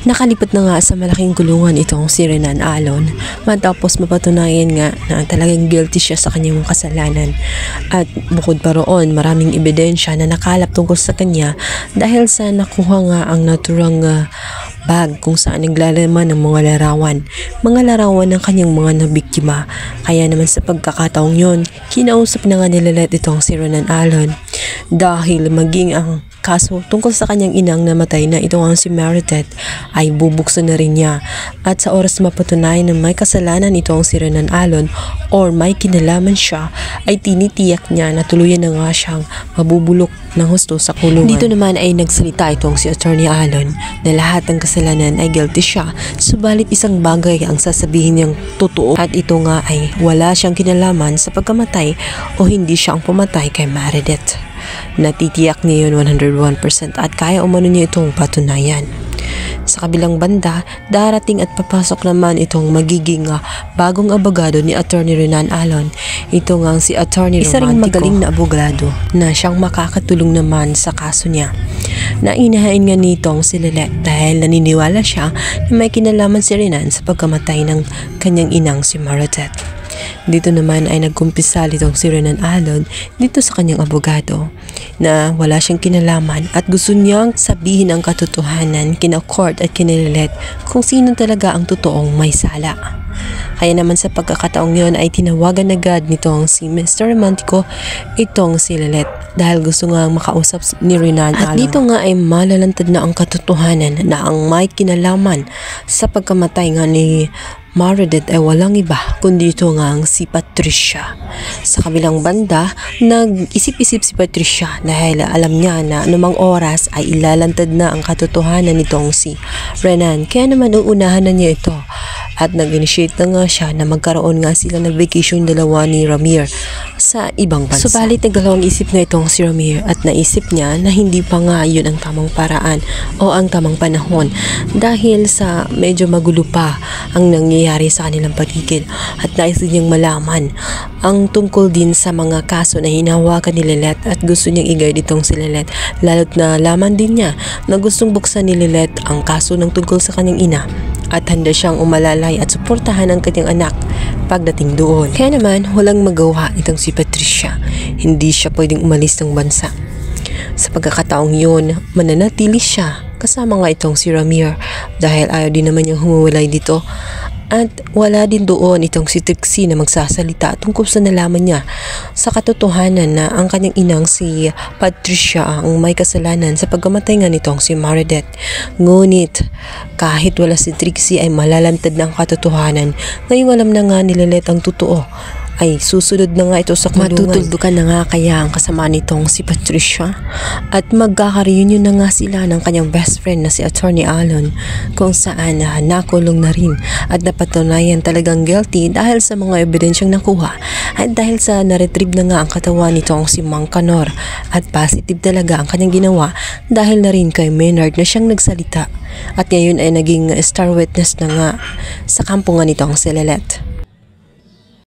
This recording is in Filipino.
Nakalipot na nga sa malaking kulungan itong si Renan Alon matapos mapatunayan nga na talagang guilty siya sa kanyang kasalanan. At bukod pa roon, maraming ebidensya na nakalap tungkol sa kanya dahil sa nakuha nga ang naturang bag kung saan naglalaman ng mga larawan. Mga larawan ng kanyang mga nabiktima. Kaya naman sa pagkakataong yon, kinausap na nga nilalet itong si Renan Alon dahil maging ang kaso tungkol sa kanyang inang namatay na ito ang si Meredith ay bubuksan na rin niya. At sa oras mapatunayan na may kasalanan itong si Renan Alon or may kinalaman siya, ay tinitiyak niya na tuluyan na nga siyang mabubulok ng husto sa kulungan. Dito naman ay nagsalita itong si Attorney Alon na lahat ng kasalanan ay guilty siya, subalit isang bagay ang sasabihin niyang totoo at ito nga ay wala siyang kinalaman sa pagkamatay o hindi siya ang pumatay kay Meredith. Natitiyak niya yun 101% at kaya umano niya itong patunayan. Sa kabilang banda, darating at papasok naman itong magiging bagong abogado ni Attorney Renan Alon. Ito nga si Attorney Romantico. Isa ring magaling na abogado na siyang makakatulong naman sa kaso niya. Nainahain nga nitong si Lilet dahil naniniwala siya na may kinalaman si Renan sa pagkamatay ng kanyang inang si Meredith. Dito naman ay nagkumpisal itong si Renan Alon dito sa kanyang abogado na wala siyang kinalaman at gusto niyang sabihin ang katotohanan kina court at kina Lilet kung sino talaga ang totoong may sala. Kaya naman sa pagkakataong yon ay tinawagan agad nitong si Mr. Romantico itong si Lilet dahil gusto nga makausap ni Renan Alon. At dito nga ay malalantad na ang katotohanan na ang may kinalaman sa pagkamatay nga ni Meredith ay walang iba kundi ito nga ang si Patricia. Sa kabilang banda, nag-isip-isip si Patricia dahil alam niya na anumang oras ay ilalantad na ang katotohanan nitong si Renan. Kaya naman uunahan na niya ito at nag-initiate na nga siya na magkaroon nga sila ng vacation dalawa ni Ramir sa ibang bansa. Subalit nagdalawang isip na itong si Ramir at naisip niya na hindi pa nga yun ang tamang paraan o ang tamang panahon dahil sa medyo magulo pa ang nangyayari sa kanilang paligid at nais niyang malaman ang tungkol din sa mga kaso na hinahawakan ni Lilet at gusto niyang i-guide itong si Lilet, lalo't na laman din niya na gustong buksan ni Lilet ang kaso ng tungkol sa kanyang ina at handa siyang umalalay at suportahan ang kanyang anak pagdating doon. Kaya naman walang magawa itong si Patricia, hindi siya pwedeng umalis ng bansa. Sa pagkakataong yun, mananatili siya kasama nga itong si Ramir dahil ayaw din naman niyang humuwalay dito. At wala din doon itong si Trixie na magsasalita tungkol sa nalaman niya sa katotohanan na ang kanyang inang si Patricia ang may kasalanan sa pagkamatay nga nitong si Meredith. Ngunit kahit wala si Trixie ay malalantad na ang katotohanan. Ngayong alam na nga ni Lilet ang totoo ay susunod na nga ito sa kulungan. Matutuldukan na nga kaya ang kasama nitong si Patricia at magkaka-reunion na nga sila ng kanyang best friend na si Attorney Alon kung saan nakulong na rin at napatunayan talagang guilty dahil sa mga ebidensyang nakuha at dahil sa naretrieve na nga ang katawan nitong si Mang Canor at positive talaga ang kanyang ginawa dahil na rin kay Maynard na siyang nagsalita at ngayon ay naging star witness na nga sa kampo nga nitong si Lilet.